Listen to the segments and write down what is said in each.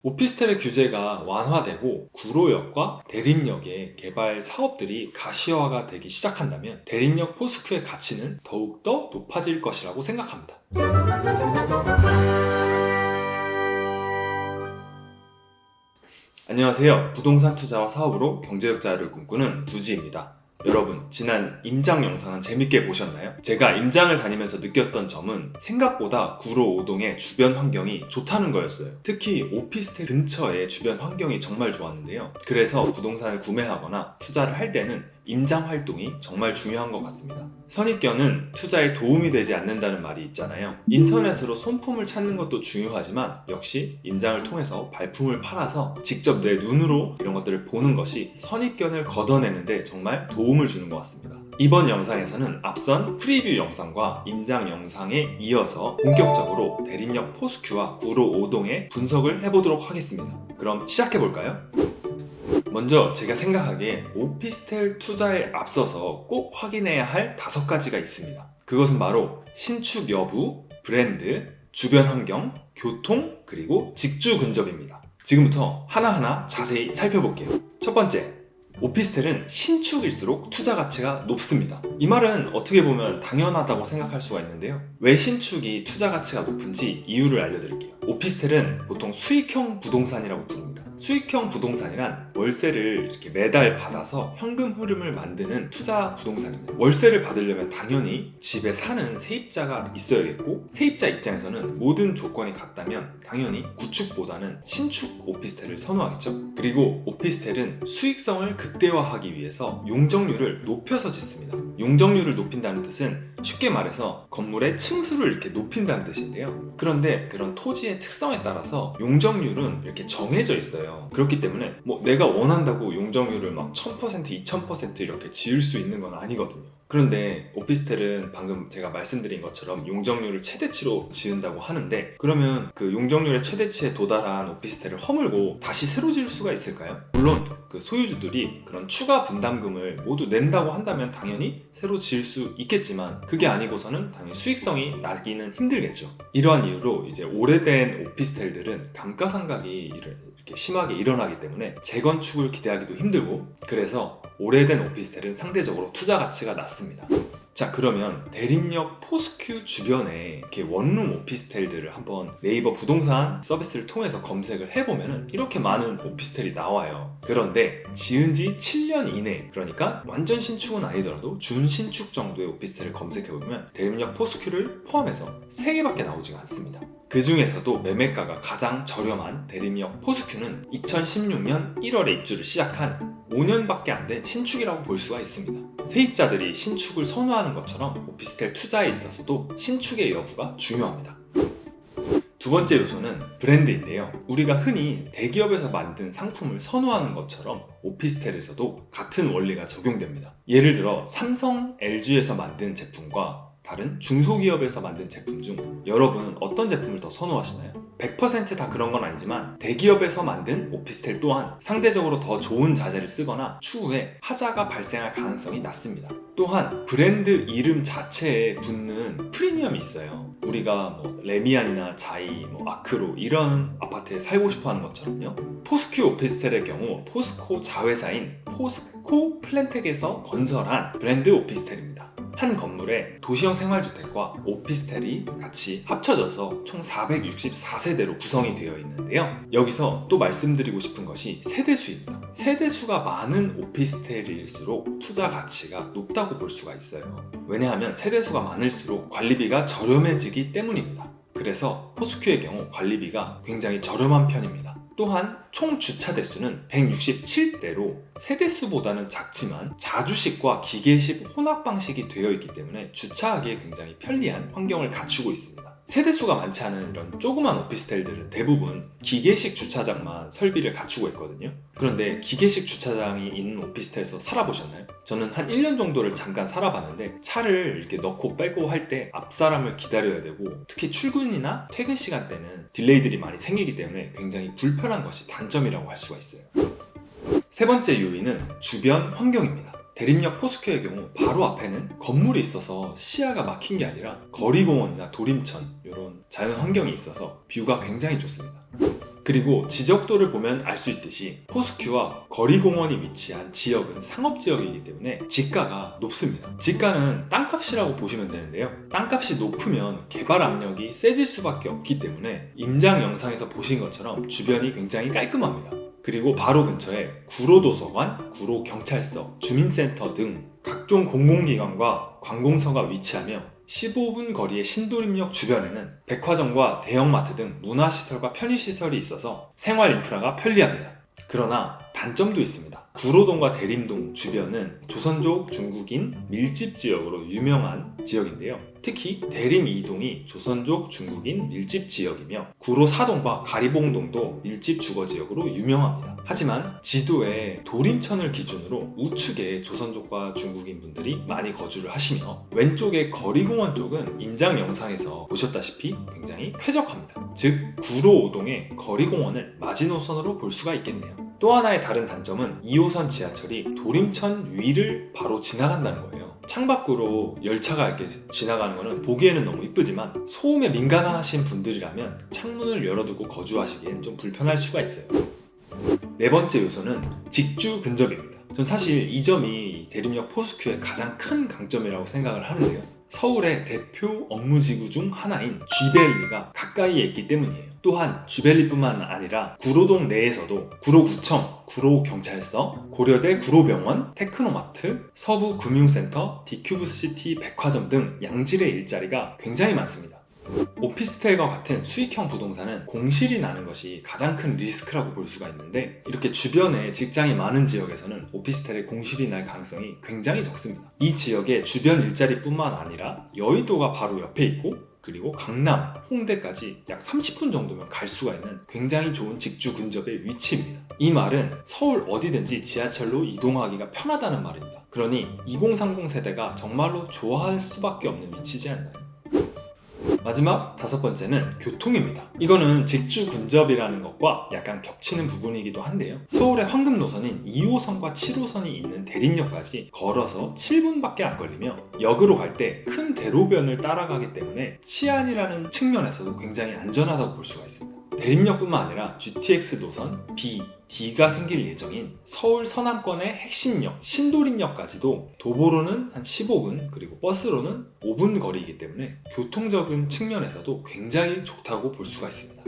오피스텔의 규제가 완화되고 구로역과 대림역의 개발 사업들이 가시화가 되기 시작한다면 대림역 포스큐의 가치는 더욱더 높아질 것이라고 생각합니다. 안녕하세요. 부동산 투자와 사업으로 경제적자를 꿈꾸는 두지입니다. 여러분, 지난 임장 영상은 재밌게 보셨나요? 제가 임장을 다니면서 느꼈던 점은 생각보다 구로 5동의 주변 환경이 좋다는 거였어요. 특히 오피스텔 근처의 주변 환경이 정말 좋았는데요. 그래서 부동산을 구매하거나 투자를 할 때는 임장 활동이 정말 중요한 것 같습니다. 선입견은 투자에 도움이 되지 않는다는 말이 있잖아요. 인터넷으로 손품을 찾는 것도 중요하지만 역시 임장을 통해서 발품을 팔아서 직접 내 눈으로 이런 것들을 보는 것이 선입견을 걷어내는데 정말 도움을 주는 것 같습니다. 이번 영상에서는 앞선 프리뷰 영상과 임장 영상에 이어서 본격적으로 대림역 포스큐와 구로 5동의 분석을 해보도록 하겠습니다. 그럼 시작해볼까요? 먼저 제가 생각하기에 오피스텔 투자에 앞서서 꼭 확인해야 할 5가지가 있습니다. 그것은 바로 신축 여부, 브랜드, 주변 환경, 교통, 그리고 직주 근접입니다. 지금부터 하나하나 자세히 살펴볼게요. 첫 번째, 오피스텔은 신축일수록 투자 가치가 높습니다. 이 말은 어떻게 보면 당연하다고 생각할 수가 있는데요. 왜 신축이 투자 가치가 높은지 이유를 알려드릴게요. 오피스텔은 보통 수익형 부동산이라고 부릅니다. 수익형 부동산이란 월세를 이렇게 매달 받아서 현금 흐름을 만드는 투자 부동산입니다. 월세를 받으려면 당연히 집에 사는 세입자가 있어야겠고, 세입자 입장에서는 모든 조건이 같다면 당연히 구축보다는 신축 오피스텔을 선호하겠죠. 그리고 오피스텔은 수익성을 극대화하기 위해서 용적률을 높여서 짓습니다. 용적률을 높인다는 뜻은 쉽게 말해서 건물의 층수를 이렇게 높인다는 뜻인데요. 그런데 그런 토지의 특성에 따라서 용적률은 이렇게 정해져 있어요. 그렇기 때문에 내가 원한다고 용적률을 막 1000%, 2000% 이렇게 지을 수 있는 건 아니거든요. 그런데 오피스텔은 방금 제가 말씀드린 것처럼 용적률을 최대치로 지은다고 하는데, 그러면 그 용적률의 최대치에 도달한 오피스텔을 허물고 다시 새로 지을 수가 있을까요? 물론 그 소유주들이 그런 추가 분담금을 모두 낸다고 한다면 당연히 새로 지을 수 있겠지만, 그게 아니고서는 당연히 수익성이 나기는 힘들겠죠. 이러한 이유로 이제 오래된 오피스텔들은 감가상각이 이렇게 심하게 일어나기 때문에 재건축을 기대하기도 힘들고, 그래서 오래된 오피스텔은 상대적으로 투자 가치가 낮습니다. 자, 그러면 대림역 포스큐 주변에 이렇게 원룸 오피스텔들을 한번 네이버 부동산 서비스를 통해서 검색을 해보면 이렇게 많은 오피스텔이 나와요. 그런데 지은 지 7년 이내, 그러니까 완전 신축은 아니더라도 준신축 정도의 오피스텔을 검색해보면 대림역 포스큐를 포함해서 3개밖에 나오지가 않습니다. 그 중에서도 매매가가 가장 저렴한 대림역 포스큐는 2016년 1월에 입주를 시작한 5년밖에 안 된 신축이라고 볼 수가 있습니다. 세입자들이 신축을 선호하는 것처럼 오피스텔 투자에 있어서도 신축의 여부가 중요합니다. 두 번째 요소는 브랜드인데요. 우리가 흔히 대기업에서 만든 상품을 선호하는 것처럼 오피스텔에서도 같은 원리가 적용됩니다. 예를 들어 삼성, LG에서 만든 제품과 다른 중소기업에서 만든 제품 중 여러분은 어떤 제품을 더 선호하시나요? 100% 다 그런 건 아니지만 대기업에서 만든 오피스텔 또한 상대적으로 더 좋은 자재를 쓰거나 추후에 하자가 발생할 가능성이 낮습니다. 또한 브랜드 이름 자체에 붙는 프리미엄이 있어요. 우리가 레미안이나 자이, 아크로 이런 아파트에 살고 싶어 하는 것처럼요. 포스큐 오피스텔의 경우 포스코 자회사인 포스코 플랜텍에서 건설한 브랜드 오피스텔입니다. 한 건물에 도시형 생활주택과 오피스텔이 같이 합쳐져서 총 464세대로 구성이 되어 있는데요. 여기서 또 말씀드리고 싶은 것이 세대수입니다. 세대수가 많은 오피스텔일수록 투자 가치가 높다고 볼 수가 있어요. 왜냐하면 세대수가 많을수록 관리비가 저렴해지기 때문입니다. 그래서 포스큐의 경우 관리비가 굉장히 저렴한 편입니다. 또한 총 주차 대수는 167대로 세대수보다는 작지만 자주식과 기계식 혼합 방식이 되어 있기 때문에 주차하기에 굉장히 편리한 환경을 갖추고 있습니다. 세대수가 많지 않은 이런 조그만 오피스텔들은 대부분 기계식 주차장만 설비를 갖추고 있거든요. 그런데 기계식 주차장이 있는 오피스텔에서 살아보셨나요? 저는 한 1년 정도를 잠깐 살아봤는데 차를 이렇게 넣고 빼고 할 때 앞사람을 기다려야 되고, 특히 출근이나 퇴근 시간대는 딜레이들이 많이 생기기 때문에 굉장히 불편한 것이 단점이라고 할 수가 있어요. 세 번째 요인은 주변 환경입니다. 대림역 포스큐의 경우 바로 앞에는 건물이 있어서 시야가 막힌 게 아니라 거리공원이나 도림천 이런 자연 환경이 있어서 뷰가 굉장히 좋습니다. 그리고 지적도를 보면 알 수 있듯이 포스큐와 거리공원이 위치한 지역은 상업지역이기 때문에 지가가 높습니다. 지가는 땅값이라고 보시면 되는데요. 땅값이 높으면 개발 압력이 세질 수밖에 없기 때문에 임장 영상에서 보신 것처럼 주변이 굉장히 깔끔합니다. 그리고 바로 근처에 구로도서관, 구로경찰서, 주민센터 등 각종 공공기관과 관공서가 위치하며 15분 거리의 신도림역 주변에는 백화점과 대형마트 등 문화시설과 편의시설이 있어서 생활 인프라가 편리합니다. 그러나 단점도 있습니다. 구로동과 대림동 주변은 조선족 중국인 밀집 지역으로 유명한 지역인데요. 특히 대림 2동이 조선족 중국인 밀집 지역이며 구로 4동과 가리봉동도 밀집 주거 지역으로 유명합니다. 하지만 지도에 도림천을 기준으로 우측에 조선족과 중국인 분들이 많이 거주를 하시며 왼쪽의 거리공원 쪽은 임장 영상에서 보셨다시피 굉장히 쾌적합니다. 즉 구로 5동의 거리공원을 마지노선으로 볼 수가 있겠네요. 또 하나의 다른 단점은 2호선 지하철이 도림천 위를 바로 지나간다는 거예요. 창밖으로 열차가 이렇게 지나가는 거는 보기에는 너무 이쁘지만 소음에 민감하신 분들이라면 창문을 열어두고 거주하시기엔 좀 불편할 수가 있어요. 네 번째 요소는 직주 근접입니다. 전 사실 이 점이 대림역 포스큐의 가장 큰 강점이라고 생각을 하는데요. 서울의 대표 업무지구 중 하나인 쥐벨리가 가까이에 있기 때문이에요. 또한 쥐벨리뿐만 아니라 구로동 내에서도 구로구청, 구로경찰서, 고려대 구로병원, 테크노마트, 서부금융센터, 디큐브시티 백화점 등 양질의 일자리가 굉장히 많습니다. 오피스텔과 같은 수익형 부동산은 공실이 나는 것이 가장 큰 리스크라고 볼 수가 있는데 이렇게 주변에 직장이 많은 지역에서는 오피스텔에 공실이 날 가능성이 굉장히 적습니다. 이 지역의 주변 일자리뿐만 아니라 여의도가 바로 옆에 있고 그리고 강남, 홍대까지 약 30분 정도면 갈 수가 있는 굉장히 좋은 직주 근접의 위치입니다. 이 말은 서울 어디든지 지하철로 이동하기가 편하다는 말입니다. 그러니 2030 세대가 정말로 좋아할 수밖에 없는 위치지 않나요? 마지막 다섯 번째는 교통입니다. 이거는 직주 근접이라는 것과 약간 겹치는 부분이기도 한데요. 서울의 황금 노선인 2호선과 7호선이 있는 대림역까지 걸어서 7분밖에 안 걸리며 역으로 갈 때 큰 대로변을 따라가기 때문에 치안이라는 측면에서도 굉장히 안전하다고 볼 수가 있습니다. 대림역뿐만 아니라 GTX 노선 B, D가 생길 예정인 서울 서남권의 핵심역 신도림역까지도 도보로는 한 15분 그리고 버스로는 5분 거리이기 때문에 교통적인 측면에서도 굉장히 좋다고 볼 수가 있습니다.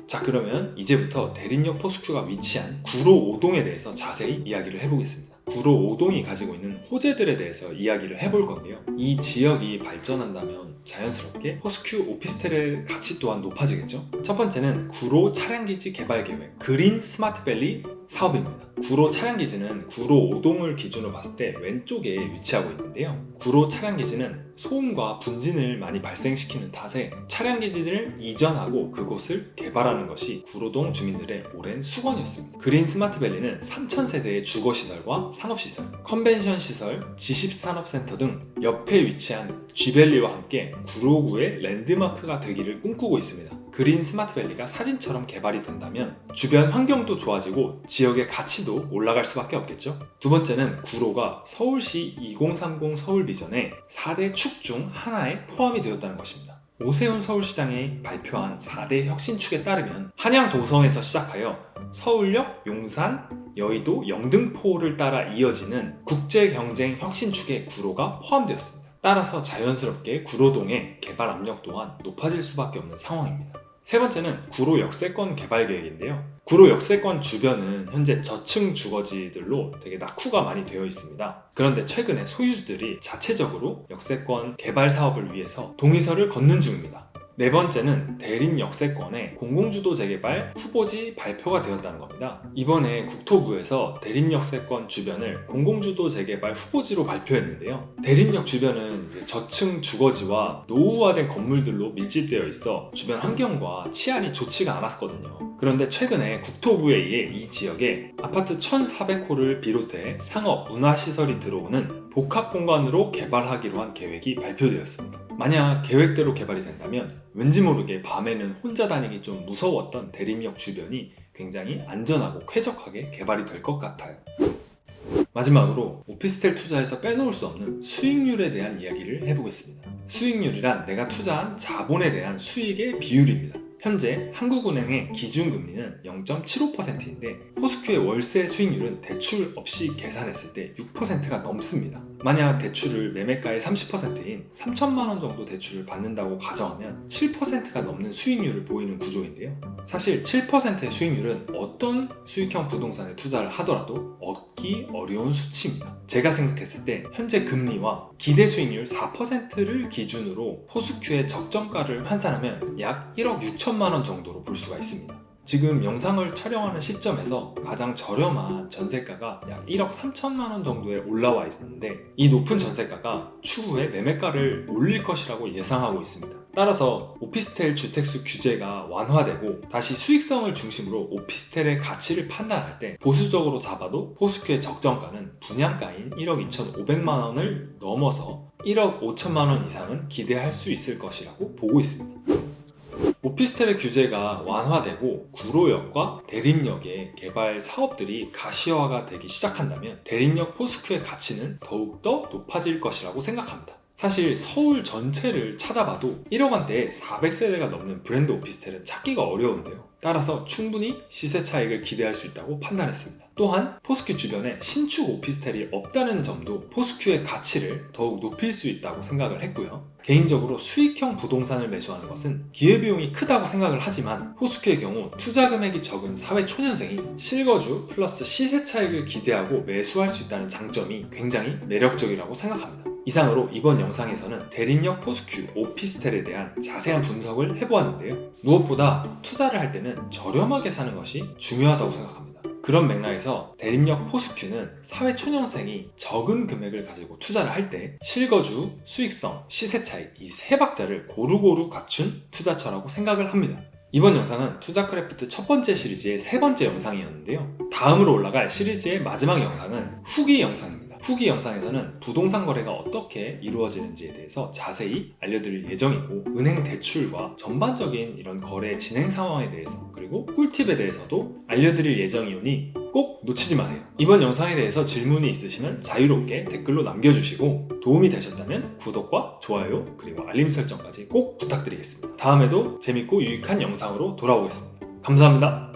자, 그러면 이제부터 대림역 포스큐가 위치한 구로 5동에 대해서 자세히 이야기를 해보겠습니다. 구로 5동이 가지고 있는 호재들에 대해서 이야기를 해볼 건데요. 이 지역이 발전한다면 자연스럽게 포스큐 오피스텔의 가치 또한 높아지겠죠. 첫 번째는 구로 차량기지 개발 계획 그린 스마트밸리 사업입니다. 구로 차량기지는 구로 5동을 기준으로 봤을 때 왼쪽에 위치하고 있는데요. 구로 차량기지는 소음과 분진을 많이 발생시키는 탓에 차량기지를 이전하고 그곳을 개발하는 것이 구로동 주민들의 오랜 수건이었습니다. 그린 스마트밸리는 3,000세대의 주거시설과 상업시설, 컨벤션시설, 지식산업센터 등 옆에 위치한 쥐밸리와 함께 구로구의 랜드마크가 되기를 꿈꾸고 있습니다. 그린 스마트밸리가 사진처럼 개발이 된다면 주변 환경도 좋아지고 지역의 가치도 올라갈 수밖에 없겠죠. 두 번째는 구로가 서울시 2030 서울 비전의 4대 축 중 하나에 포함이 되었다는 것입니다. 오세훈 서울시장이 발표한 4대 혁신축에 따르면 한양 도성에서 시작하여 서울역, 용산, 여의도, 영등포를 따라 이어지는 국제경쟁 혁신축에 구로가 포함되었습니다. 따라서 자연스럽게 구로동의 개발 압력 또한 높아질 수밖에 없는 상황입니다. 세 번째는 구로 역세권 개발 계획인데요. 구로 역세권 주변은 현재 저층 주거지들로 되게 낙후가 많이 되어 있습니다. 그런데 최근에 소유주들이 자체적으로 역세권 개발 사업을 위해서 동의서를 걷는 중입니다. 네 번째는 대림 역세권의 공공주도 재개발 후보지 발표가 되었다는 겁니다. 이번에 국토부에서 대림 역세권 주변을 공공주도 재개발 후보지로 발표했는데요. 대림역 주변은 이제 저층 주거지와 노후화된 건물들로 밀집되어 있어 주변 환경과 치안이 좋지가 않았거든요. 그런데 최근에 국토부에 의해 이 지역에 아파트 1,400호를 비롯해 상업, 문화시설이 들어오는 복합공간으로 개발하기로 한 계획이 발표되었습니다. 만약 계획대로 개발이 된다면 왠지 모르게 밤에는 혼자 다니기 좀 무서웠던 대림역 주변이 굉장히 안전하고 쾌적하게 개발이 될 것 같아요. 마지막으로 오피스텔 투자에서 빼놓을 수 없는 수익률에 대한 이야기를 해보겠습니다. 수익률이란 내가 투자한 자본에 대한 수익의 비율입니다. 현재 한국은행의 기준금리는 0.75%인데 포스큐의 월세 수익률은 대출 없이 계산했을 때 6%가 넘습니다. 만약 대출을 매매가의 30%인 3천만 원 정도 대출을 받는다고 가정하면 7%가 넘는 수익률을 보이는 구조인데요. 사실 7%의 수익률은 어떤 수익형 부동산에 투자를 하더라도 얻기 어려운 수치입니다. 제가 생각했을 때 현재 금리와 기대 수익률 4%를 기준으로 포스큐의 적정가를 환산하면 약 1억 6천만 원 정도로 볼 수가 있습니다. 지금 영상을 촬영하는 시점에서 가장 저렴한 전세가가 약 1억 3천만 원 정도에 올라와 있는데 이 높은 전세가가 추후에 매매가를 올릴 것이라고 예상하고 있습니다. 따라서 오피스텔 주택수 규제가 완화되고 다시 수익성을 중심으로 오피스텔의 가치를 판단할 때 보수적으로 잡아도 포스큐의 적정가는 분양가인 1억 2,500만 원을 넘어서 1억 5천만 원 이상은 기대할 수 있을 것이라고 보고 있습니다. 오피스텔의 규제가 완화되고 구로역과 대림역의 개발 사업들이 가시화가 되기 시작한다면 대림역 포스큐의 가치는 더욱더 높아질 것이라고 생각합니다. 사실 서울 전체를 찾아봐도 1억 원대에 400세대가 넘는 브랜드 오피스텔은 찾기가 어려운데요. 따라서 충분히 시세 차익을 기대할 수 있다고 판단했습니다. 또한 포스큐 주변에 신축 오피스텔이 없다는 점도 포스큐의 가치를 더욱 높일 수 있다고 생각을 했고요. 개인적으로 수익형 부동산을 매수하는 것은 기회비용이 크다고 생각을 하지만 포스큐의 경우 투자 금액이 적은 사회 초년생이 실거주 플러스 시세 차익을 기대하고 매수할 수 있다는 장점이 굉장히 매력적이라고 생각합니다. 이상으로 이번 영상에서는 대림역 포스큐 오피스텔에 대한 자세한 분석을 해보았는데요. 무엇보다 투자를 할 때는 저렴하게 사는 것이 중요하다고 생각합니다. 그런 맥락에서 대림역 포스큐는 사회 초년생이 적은 금액을 가지고 투자를 할 때 실거주, 수익성, 시세 차익 이 세 박자를 고루고루 갖춘 투자처라고 생각을 합니다. 이번 영상은 투자크래프트 첫 번째 시리즈의 세 번째 영상이었는데요. 다음으로 올라갈 시리즈의 마지막 영상은 후기 영상입니다. 후기 영상에서는 부동산 거래가 어떻게 이루어지는지에 대해서 자세히 알려드릴 예정이고 은행 대출과 전반적인 이런 거래 진행 상황에 대해서 그리고 꿀팁에 대해서도 알려드릴 예정이오니 꼭 놓치지 마세요. 이번 영상에 대해서 질문이 있으시면 자유롭게 댓글로 남겨주시고 도움이 되셨다면 구독과 좋아요 그리고 알림 설정까지 꼭 부탁드리겠습니다. 다음에도 재밌고 유익한 영상으로 돌아오겠습니다. 감사합니다.